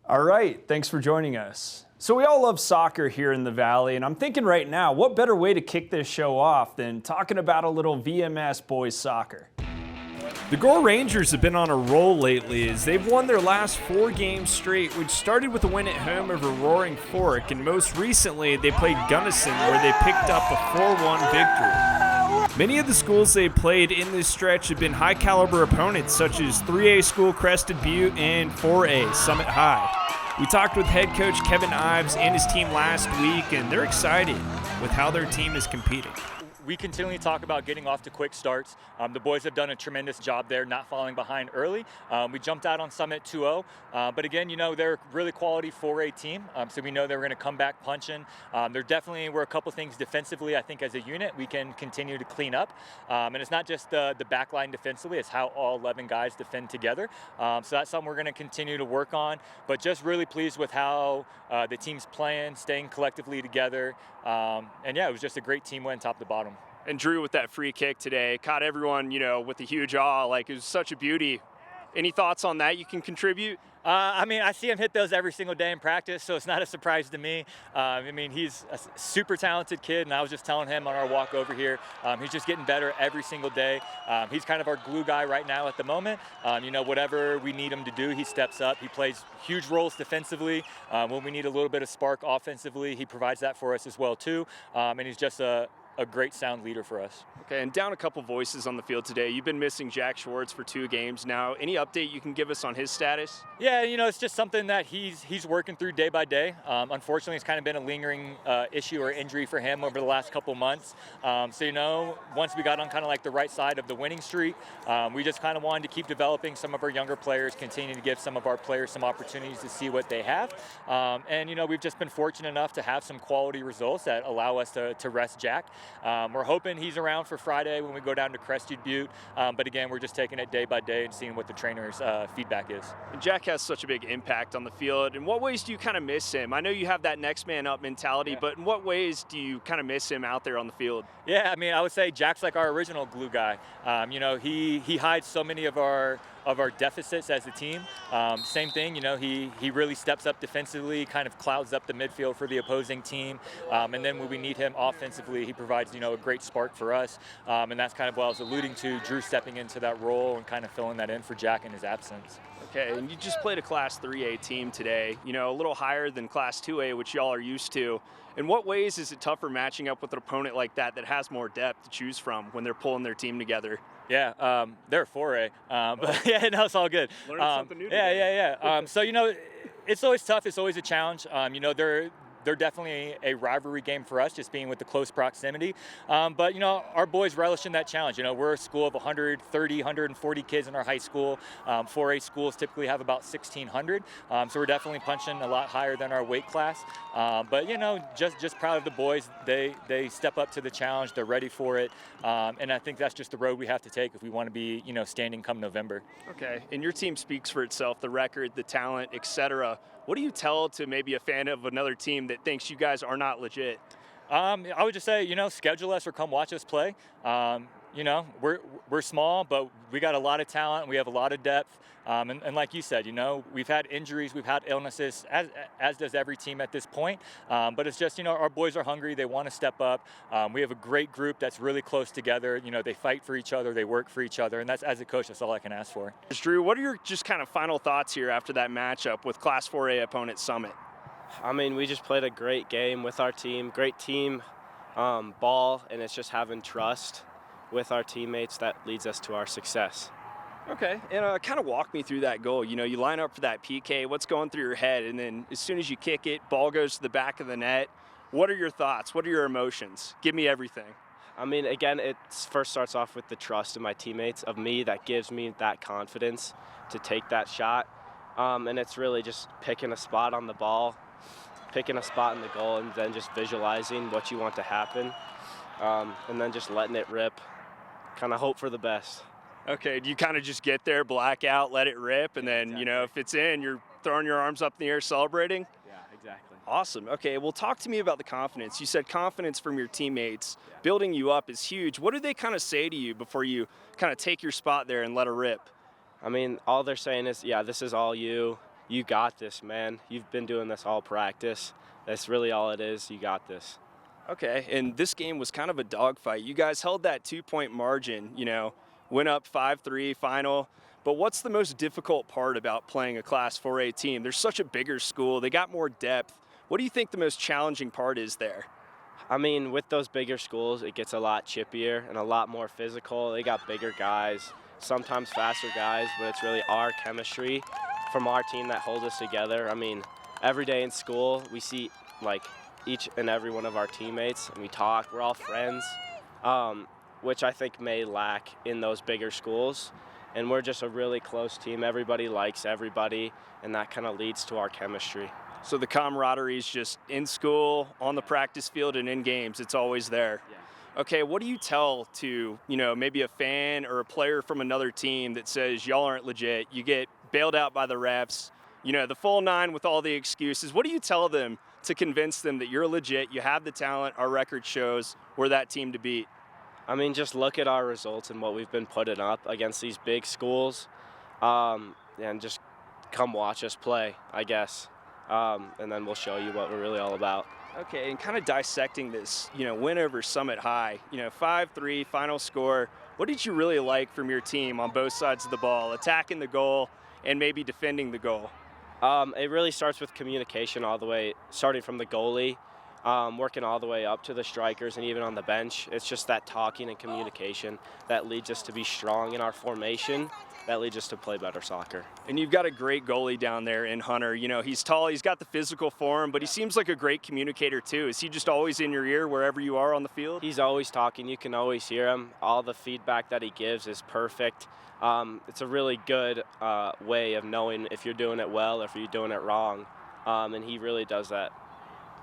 All right, thanks for joining us. So we all love soccer here in the Valley, and I'm thinking right now, what better way to kick this show off than talking about a little VMS boys soccer? The Gore Rangers have been on a roll lately as they've won their last 4 games straight, which started with a win at home over Roaring Fork, and most recently they played Gunnison where they picked up a 4-1 victory. Many of the schools they played in this stretch have been high-caliber opponents such as 3A school Crested Butte and 4A Summit High. We talked with head coach Kevin Ives and his team last week, and they're excited with how their team is competing. We continually talk about getting off to quick starts. The boys have done a tremendous job there, not falling behind early. We jumped out on Summit 2-0, but again, they're a really quality 4A team, so we know they're going to come back punching. There definitely were a couple things defensively, I think as a unit, we can continue to clean up. And it's not just the back line defensively, it's how all 11 guys defend together. So that's something we're going to continue to work on, but just really pleased with how the team's playing, staying collectively together. And yeah, it was just a great team win top to bottom. And Drew, with that free kick today, caught everyone, with a huge awe. Like, it was such a beauty. Any thoughts on that you can contribute? I see him hit those every single day in practice, so it's not a surprise to me. He's a super talented kid, and I was just telling him on our walk over here, he's just getting better every single day. He's kind of our glue guy right now at the moment. Whatever we need him to do, he steps up. He plays huge roles defensively. When we need a little bit of spark offensively, he provides that for us as well, too. And he's just a great sound leader for us. Okay, and down a couple voices on the field today. You've been missing Jack Schwartz for 2 games now. Any update you can give us on his status? Yeah, it's just something that he's working through day by day. Unfortunately, it's kind of been a lingering issue or injury for him over the last couple months. Once we got on kind of like the right side of the winning streak, we just kind of wanted to keep developing some of our younger players, continue to give some of our players some opportunities to see what they have. We've just been fortunate enough to have some quality results that allow us to rest Jack. We're hoping he's around for Friday when we go down to Crested Butte, but again, we're just taking it day by day and seeing what the trainer's feedback is. And Jack has such a big impact on the field. In what ways do you kind of miss him? I know you have that next man up mentality, yeah. But in what ways do you kind of miss him out there on the field? Yeah, I would say Jack's like our original glue guy. He hides so many of our deficits as a team. Same thing, he really steps up defensively, kind of clouds up the midfield for the opposing team. And then when we need him offensively, he provides, a great spark for us. And that's kind of what I was alluding to, Drew stepping into that role and kind of filling that in for Jack in his absence. Okay, and you just played a Class 3A team today, a little higher than Class 2A, which y'all are used to. In what ways is it tougher matching up with an opponent like that has more depth to choose from when they're pulling their team together? Yeah, they're 4A, but yeah, no, it's all good. Learning something new today. Yeah. It's always tough. It's always a challenge. They're definitely a rivalry game for us, just being with the close proximity. But our boys relish in that challenge. We're a school of 130, 140 kids in our high school. 4A schools typically have about 1,600. So we're definitely punching a lot higher than our weight class. But just proud of the boys. They step up to the challenge. They're ready for it. And I think that's just the road we have to take if we want to be, standing come November. Okay. And your team speaks for itself, the record, the talent, etc. What do you tell to maybe a fan of another team that thinks you guys are not legit? I would just say, schedule us or come watch us play. We're small, but we got a lot of talent. We have a lot of depth. And like you said, we've had injuries, we've had illnesses, as does every team at this point. But it's just, our boys are hungry. They want to step up. We have a great group that's really close together. They fight for each other. They work for each other. And that's, as a coach, that's all I can ask for. Drew, what are your just kind of final thoughts here after that matchup with Class 4A opponent Summit? We just played a great game with our team, great team ball, and it's just having trust with our teammates that leads us to our success. Okay, and kind of walk me through that goal. You line up for that PK, what's going through your head, and then as soon as you kick it, ball goes to the back of the net. What are your thoughts? What are your emotions? Give me everything. Again, it first starts off with the trust of my teammates, of me, that gives me that confidence to take that shot. And it's really just picking a spot on the ball, picking a spot in the goal, and then just visualizing what you want to happen, and then just letting it rip, kind of hope for the best. Okay, do you kind of just get there, black out, let it rip, and then, exactly. If it's in, you're throwing your arms up in the air celebrating? Yeah, exactly. Awesome. Okay, well, talk to me about the confidence. You said confidence from your teammates. Yeah. Building you up is huge. What do they kind of say to you before you kind of take your spot there and let it rip? All they're saying is, yeah, this is all you. you got this, man. You've been doing this all practice. That's really all it is. You got this. Okay, and this game was kind of a dogfight. You guys held that 2-point margin, went up 5-3 final. But what's the most difficult part about playing a Class 4A team? They're such a bigger school. They got more depth. What do you think the most challenging part is there? I mean, with those bigger schools, it gets a lot chippier and a lot more physical. They got bigger guys, sometimes faster guys, but it's really our chemistry from our team that holds us together. I mean, every day in school, we see like each and every one of our teammates, and we talk. We're all friends, which I think may lack in those bigger schools. And we're just a really close team. Everybody likes everybody, and that kind of leads to our chemistry. So the camaraderie is just in school, on the practice field, and in games. It's always there. Yeah. Okay, what do you tell to, maybe a fan or a player from another team that says y'all aren't legit? You get bailed out by the refs, the full 9 with all the excuses. What do you tell them to convince them that you're legit, you have the talent, our record shows we're that team to beat? I mean, just look at our results and what we've been putting up against these big schools, and just come watch us play, I guess. And then we'll show you what we're really all about. Okay, and kind of dissecting this, win over Summit High, 5-3 final score. What did you really like from your team on both sides of the ball, attacking the goal and maybe defending the goal? It really starts with communication all the way, starting from the goalie, working all the way up to the strikers and even on the bench. It's just that talking and communication that leads us to be strong in our formation, that leads us to play better soccer. And you've got a great goalie down there in Hunter. He's tall, he's got the physical for him, but he seems like a great communicator too. Is he just always in your ear wherever you are on the field? He's always talking. You can always hear him. All the feedback that he gives is perfect. It's a really good way of knowing if you're doing it well or if you're doing it wrong. And he really does that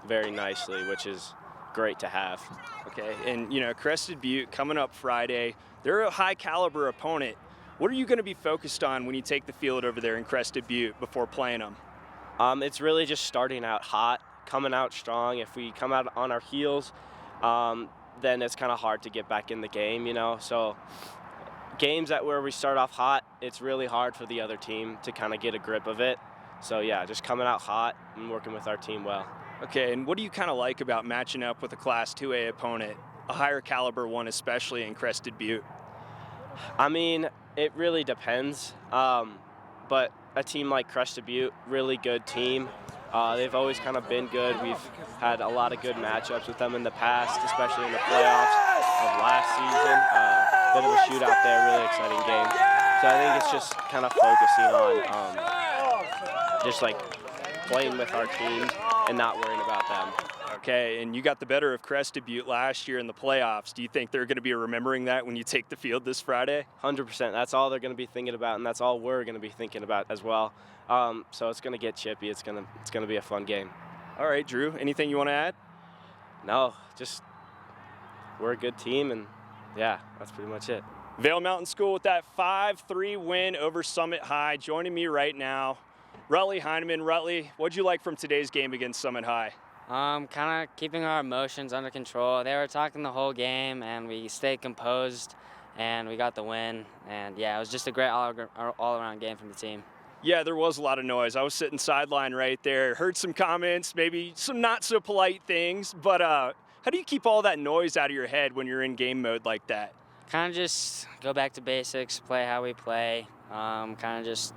very nicely, which is great to have. Okay, and Crested Butte coming up Friday, they're a high caliber opponent. What are you going to be focused on when you take the field over there in Crested Butte before playing them? It's really just starting out hot, coming out strong. If we come out on our heels, then it's kind of hard to get back in the game, So games where we start off hot, it's really hard for the other team to kind of get a grip of it. So yeah, just coming out hot and working with our team well. Okay, and what do you kind of like about matching up with a Class 2A opponent, a higher caliber one, especially in Crested Butte? I mean, it really depends, but a team like Crested Butte, really good team. They've always kind of been good. We've had a lot of good matchups with them in the past, especially in the playoffs of last season. Bit of a shootout there, really exciting game. So I think it's just kind of focusing on just like playing with our teams and not worrying about them. Okay, and you got the better of Crested Butte last year in the playoffs. Do you think they're going to be remembering that when you take the field this Friday? 100%. That's all they're going to be thinking about, and that's all we're going to be thinking about as well. So it's going to get chippy. It's going to be a fun game. All right, Drew, anything you want to add? No, just we're a good team, and yeah, that's pretty much it. Vail Mountain School with that 5-3 win over Summit High. Joining me right now, Rutley Heineman. Rutley, what'd you like from today's game against Summit High? Kind of keeping our emotions under control. They were talking the whole game, and we stayed composed, and we got the win. And yeah, it was just a great all-around game from the team. Yeah, there was a lot of noise. I was sitting sideline right there, heard some comments, maybe some not so polite things, but how do you keep all that noise out of your head when you're in game mode like that? Kind of just go back to basics, play how we play. Kind of just,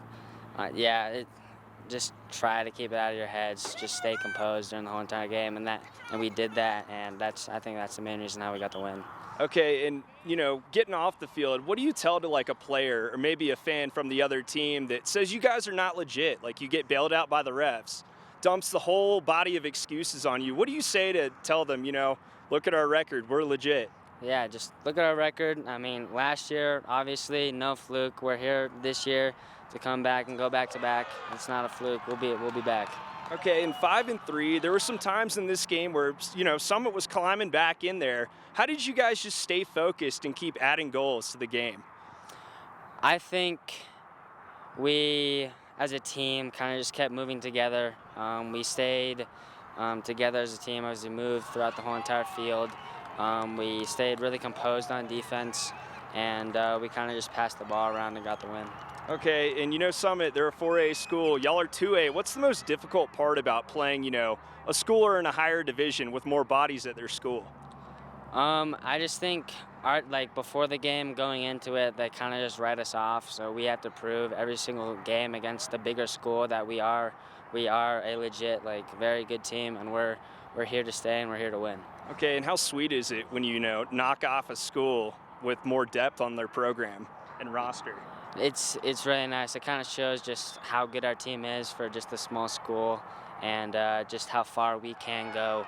just try to keep it out of your heads. Just stay composed during the whole entire game, and we did that. And I think that's the main reason how we got the win. Okay, and getting off the field, what do you tell to like a player or maybe a fan from the other team that says you guys are not legit, like you get bailed out by the refs, dumps the whole body of excuses on you? What do you say to tell them, look at our record, we're legit? Yeah, just look at our record. I mean, last year, obviously, no fluke. We're here this year to come back and go back-to-back. It's not a fluke. We'll be back. Okay, in 5-3, there were some times in this game where, Summit was climbing back in there. How did you guys just stay focused and keep adding goals to the game? I think we, as a team, kind of just kept moving together. We stayed together as a team as we moved throughout the whole entire field. We stayed really composed on defense, and we kind of just passed the ball around and got the win. Okay, and you know Summit, they're a 4A school. Y'all are 2A. What's the most difficult part about playing, you know, a schooler in a higher division with more bodies at their school? I just think before the game going into it, they kind of just write us off. So we have to prove every single game against the bigger school that we are a legit, very good team, and we're here to stay and we're here to win. Okay, and how sweet is it when you know knock off a school with more depth on their program and roster? It's really nice. It kind of shows just how good our team is for just a small school, and just how far we can go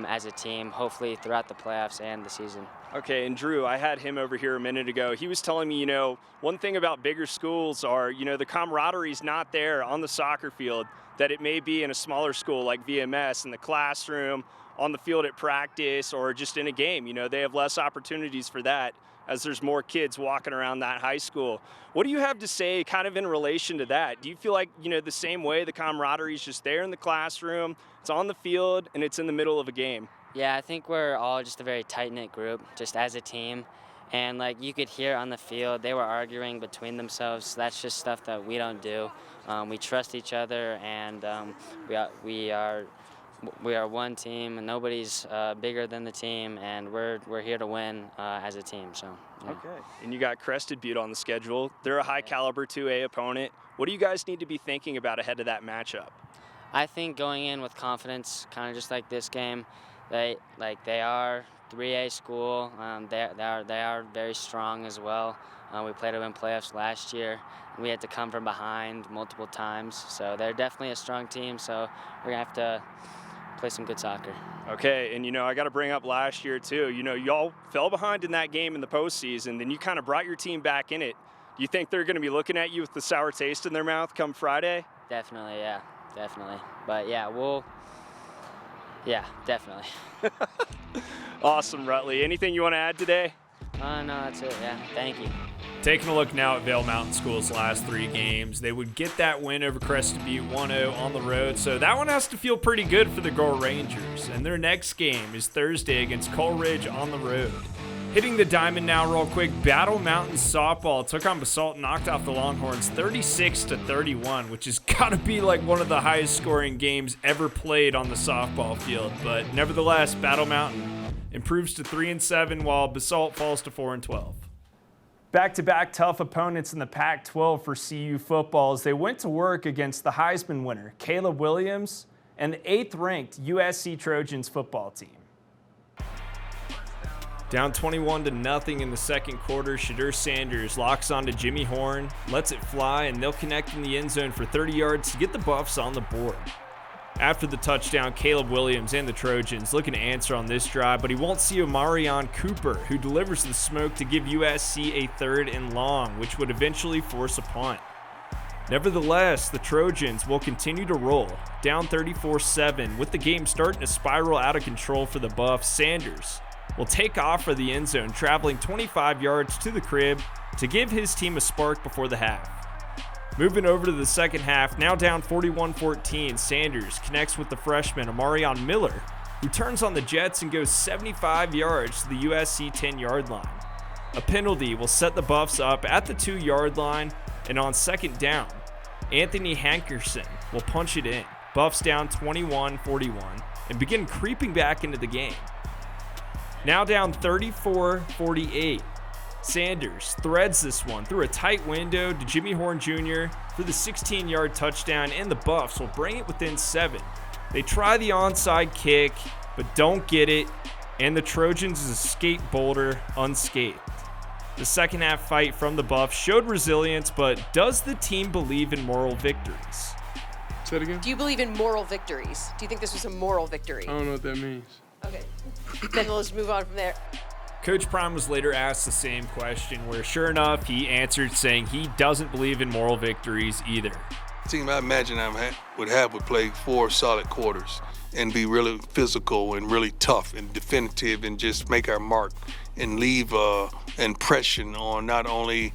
as a team, hopefully throughout the playoffs and the season. Okay, and Drew, I had him over here a minute ago. He was telling me, you know, one thing about bigger schools are, you know, the camaraderie's not there on the soccer field that it may be in a smaller school like VMS, in the classroom, on the field at practice, or just in a game. You know, they have less opportunities for that as there's more kids walking around that high school. What do you have to say kind of in relation to that? Do you feel like, you know, the same way the camaraderie is just there in the classroom, it's on the field, and it's in the middle of a game? Yeah, I think we're all just a very tight-knit group, just as a team. And you could hear on the field, they were arguing between themselves. So that's just stuff that we don't do. We trust each other, and we are one team, and nobody's bigger than the team, and we're here to win as a team. So. Yeah. Okay. And you got Crested Butte on the schedule. They're a high-caliber 2A opponent. What do you guys need to be thinking about ahead of that matchup? I think going in with confidence, kind of just like this game. They are 3A school. They are very strong as well. We played them in playoffs last year. We had to come from behind multiple times, so they're definitely a strong team. So we're gonna have to play some good soccer. Okay, and you know, I got to bring up last year too. You know, y'all fell behind in that game in the postseason, then you kind of brought your team back in it. Do you think they're going to be looking at you with the sour taste in their mouth come Friday? Definitely, yeah, definitely. But yeah, definitely. Awesome, Rutley. Anything you want to add today? No, that's it. Yeah, thank you. Taking a look now at Vail Mountain School's last 3 games, they would get that win over Crested Butte 1-0 on the road, so that one has to feel pretty good for the Gore Rangers. And their next game is Thursday against Coleridge on the road. Hitting the diamond now real quick, Battle Mountain Softball took on Basalt and knocked off the Longhorns 36-31, which has got to be like one of the highest scoring games ever played on the softball field. But nevertheless, Battle Mountain improves to 3-7 while Basalt falls to 4-12. Back-to-back tough opponents in the Pac-12 for CU football as they went to work against the Heisman winner, Caleb Williams, and the 8th-ranked USC Trojans football team. Down 21-0 in the second quarter, Shadur Sanders locks onto Jimmy Horn, lets it fly, and they'll connect in the end zone for 30 yards to get the Buffs on the board. After the touchdown, Caleb Williams and the Trojans looking to answer on this drive, but he won't see Omarion Cooper, who delivers the smoke to give USC a 3rd and long, which would eventually force a punt. Nevertheless, the Trojans will continue to roll, down 34-7, with the game starting to spiral out of control for the Buffs. Sanders will take off for the end zone, traveling 25 yards to the crib to give his team a spark before the half. Moving over to the second half, now down 41-14, Sanders connects with the freshman Omarion Miller, who turns on the Jets and goes 75 yards to the USC 10-yard line. A penalty will set the Buffs up at the 2-yard line, and on second down, Anthony Hankerson will punch it in. Buffs down 21-41 and begin creeping back into the game. Now down 34-48. Sanders threads this one through a tight window to Jimmy Horn Jr. for the 16-yard touchdown, and the Buffs will bring it within 7. They try the onside kick, but don't get it, and the Trojans escape Boulder unscathed. The second half fight from the Buffs showed resilience, but does the team believe in moral victories? Say it again? Do you believe in moral victories? Do you think this was a moral victory? I don't know what that means. Okay. Then we'll just move on from there. Coach Prime was later asked the same question, where sure enough, he answered saying he doesn't believe in moral victories either. The team I imagine would play 4 solid quarters and be really physical and really tough and definitive and just make our mark and leave an impression on not only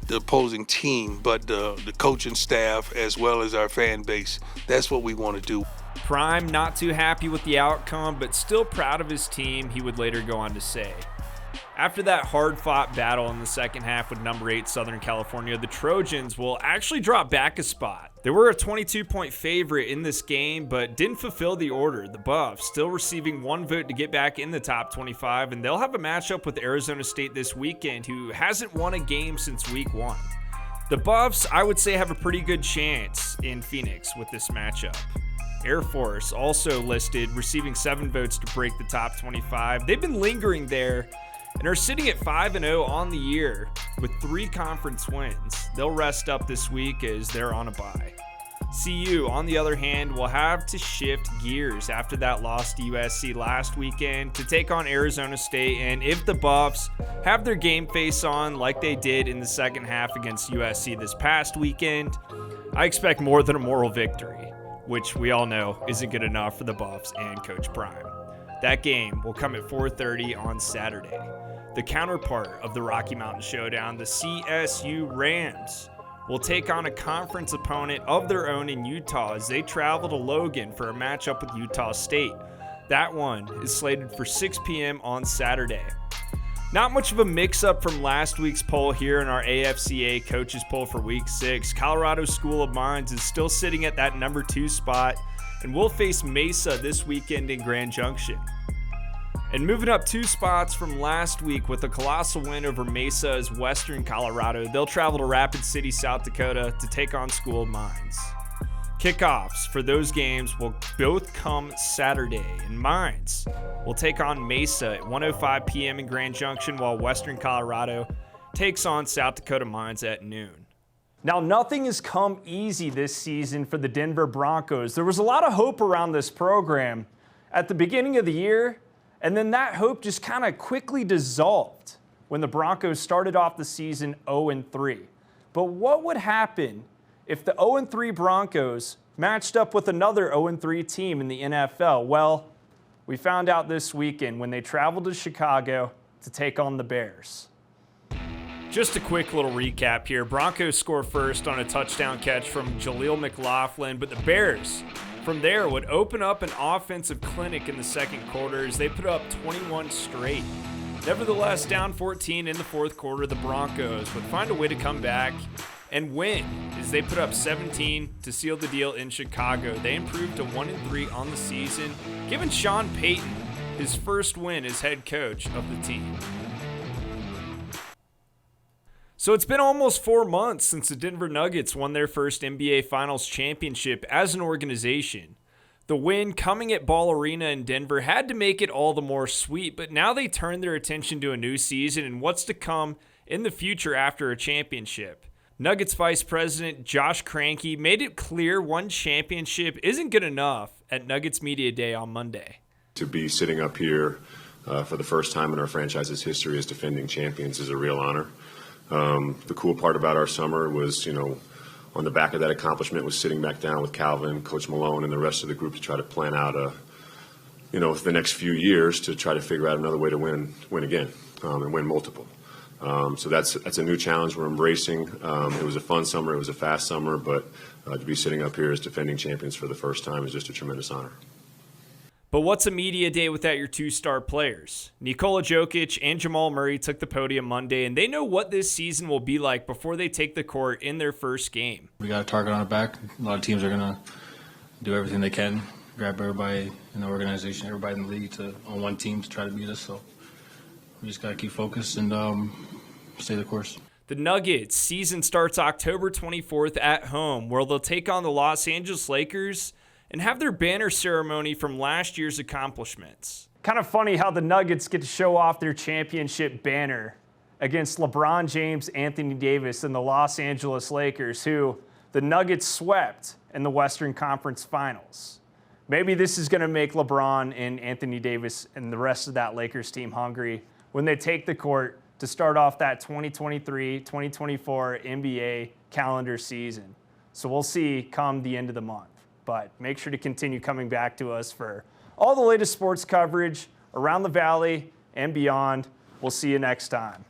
the opposing team, but the coaching staff as well as our fan base. That's what we want to do. Prime not too happy with the outcome, but still proud of his team, he would later go on to say. After that hard-fought battle in the second half with number 8 Southern California, the Trojans will actually drop back a spot. They were a 22-point favorite in this game, but didn't fulfill the order. The Buffs still receiving 1 vote to get back in the top 25, and they'll have a matchup with Arizona State this weekend, who hasn't won a game since week 1. The Buffs, I would say, have a pretty good chance in Phoenix with this matchup. Air Force also listed, receiving 7 votes to break the top 25. They've been lingering there and are sitting at 5-0 on the year with 3 conference wins. They'll rest up this week as they're on a bye. CU, on the other hand, will have to shift gears after that loss to USC last weekend to take on Arizona State, and if the Buffs have their game face on like they did in the second half against USC this past weekend, I expect more than a moral victory, which we all know isn't good enough for the Buffs and Coach Prime. That game will come at 4:30 on Saturday. The counterpart of the Rocky Mountain Showdown, the CSU Rams, will take on a conference opponent of their own in Utah as they travel to Logan for a matchup with Utah State. That one is slated for 6 p.m. on Saturday. Not much of a mix-up from last week's poll here in our AFCA coaches poll for Week 6. Colorado School of Mines is still sitting at that number 2 spot and will face Mesa this weekend in Grand Junction. And moving up 2 spots from last week with a colossal win over Mesa is Western Colorado. They'll travel to Rapid City, South Dakota to take on School of Mines. Kickoffs for those games will both come Saturday, and Mines will take on Mesa at 1:05 p.m. in Grand Junction, while Western Colorado takes on South Dakota Mines at noon. Now, nothing has come easy this season for the Denver Broncos. There was a lot of hope around this program at the beginning of the year, and then that hope just kind of quickly dissolved when the Broncos started off the season 0-3. But what would happen if the 0-3 Broncos matched up with another 0-3 team in the NFL? Well, we found out this weekend when they traveled to Chicago to take on the Bears. Just a quick little recap here. Broncos score first on a touchdown catch from Jaleel McLaughlin, but the Bears from there would open up an offensive clinic in the second quarter as they put up 21 straight. Nevertheless, down 14 in the fourth quarter, the Broncos would find a way to come back and win as they put up 17 to seal the deal in Chicago. They improved to 1-3 on the season, giving Sean Payton his first win as head coach of the team. So it's been almost 4 months since the Denver Nuggets won their first NBA Finals championship as an organization. The win coming at Ball Arena in Denver had to make it all the more sweet, but now they turn their attention to a new season and what's to come in the future after a championship. Nuggets Vice President Josh Kroenke made it clear one championship isn't good enough at Nuggets Media Day on Monday. To be sitting up here for the first time in our franchise's history as defending champions is a real honor. The cool part about our summer was, on the back of that accomplishment was sitting back down with Calvin, Coach Malone, and the rest of the group to try to plan out the next few years to try to figure out another way to win again, and win multiple. So that's a new challenge we're embracing. It was a fun summer. It was a fast summer, but to be sitting up here as defending champions for the first time is just a tremendous honor. But what's a media day without your 2-star players? Nikola Jokic and Jamal Murray took the podium Monday, and they know what this season will be like before they take the court in their first game. We got a target on our back. A lot of teams are going to do everything they can, grab everybody in the organization, everybody in the league on one team to try to beat us. So we just got to keep focused and stay the course. The Nuggets season starts October 24th at home, where they'll take on the Los Angeles Lakers and have their banner ceremony from last year's accomplishments. Kind of funny how the Nuggets get to show off their championship banner against LeBron James, Anthony Davis, and the Los Angeles Lakers, who the Nuggets swept in the Western Conference Finals. Maybe this is going to make LeBron and Anthony Davis and the rest of that Lakers team hungry when they take the court to start off that 2023-2024 NBA calendar season. So we'll see come the end of the month. But make sure to continue coming back to us for all the latest sports coverage around the Valley and beyond. We'll see you next time.